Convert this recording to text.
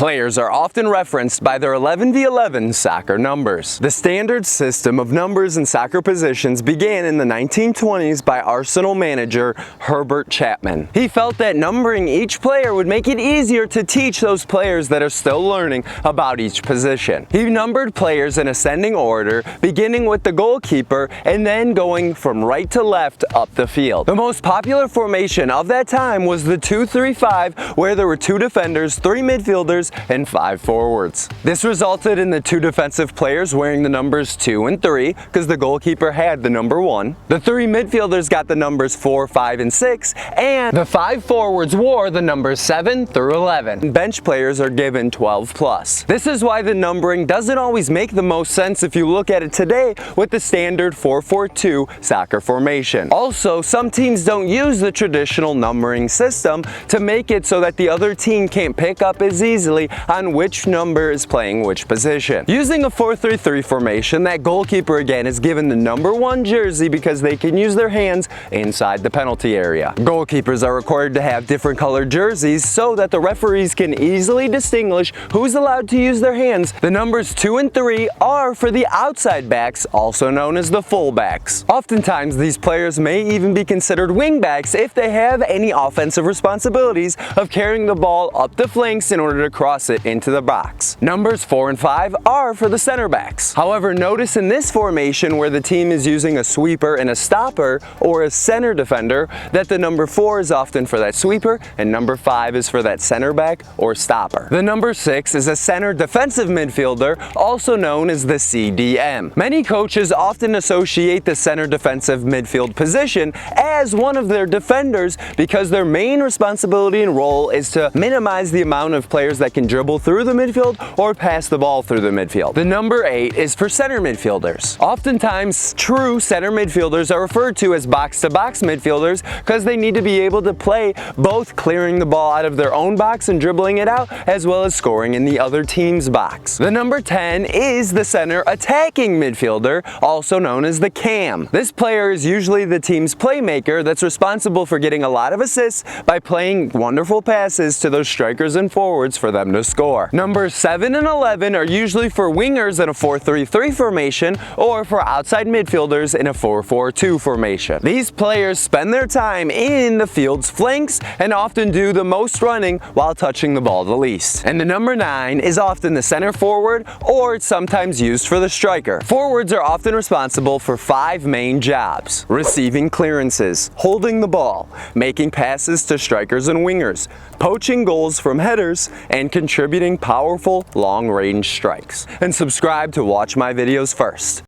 Players are often referenced by their 11v11 soccer numbers. The standard system of numbers in soccer positions began in the 1920s by Arsenal manager Herbert Chapman. He felt that numbering each player would make it easier to teach those players that are still learning about each position. He numbered players in ascending order, beginning with the goalkeeper and then going from right to left up the field. The most popular formation of that time was the 2-3-5, where there were 2 defenders, 3 midfielders, and 5 forwards. This resulted in the 2 defensive players wearing the numbers 2 and 3 because the goalkeeper had the number 1. The 3 midfielders got the numbers 4, 5, and 6, and the 5 forwards wore the numbers 7 through 11. Bench players are given 12 plus. This is why the numbering doesn't always make the most sense if you look at it today with the standard 4-4-2 soccer formation. Also, some teams don't use the traditional numbering system to make it so that the other team can't pick up as easily on which number is playing which position. Using a 4-3-3 formation, that goalkeeper again is given the number 1 jersey because they can use their hands inside the penalty area. Goalkeepers are required to have different colored jerseys so that the referees can easily distinguish who's allowed to use their hands. The numbers 2 and 3 are for the outside backs, also known as the fullbacks. Oftentimes, these players may even be considered wingbacks if they have any offensive responsibilities of carrying the ball up the flanks in order to cross it into the box. Numbers 4 and 5 are for the center backs. However, notice in this formation where the team is using a sweeper and a stopper or a center defender that the number 4 is often for that sweeper and number 5 is for that center back or stopper. The number 6 is a center defensive midfielder, also known as the CDM. Many coaches often associate the center defensive midfield position as one of their defenders because their main responsibility and role is to minimize the amount of players that can dribble through the midfield or pass the ball through the midfield. The number 8 is for center midfielders. Oftentimes, true center midfielders are referred to as box-to-box midfielders because they need to be able to play both clearing the ball out of their own box and dribbling it out, as well as scoring in the other team's box. The number 10 is the center attacking midfielder, also known as the cam. This player is usually the team's playmaker that's responsible for getting a lot of assists by playing wonderful passes to those strikers and forwards for them to score. Numbers 7 and 11 are usually for wingers in a 4-3-3 formation or for outside midfielders in a 4-4-2 formation. These players spend their time in the field's flanks and often do the most running while touching the ball the least. And the number 9 is often the center forward, or it's sometimes used for the striker. Forwards are often responsible for 5 main jobs: receiving clearances, holding the ball, making passes to strikers and wingers, poaching goals from headers, and contributing powerful long-range strikes. And subscribe to watch my videos first.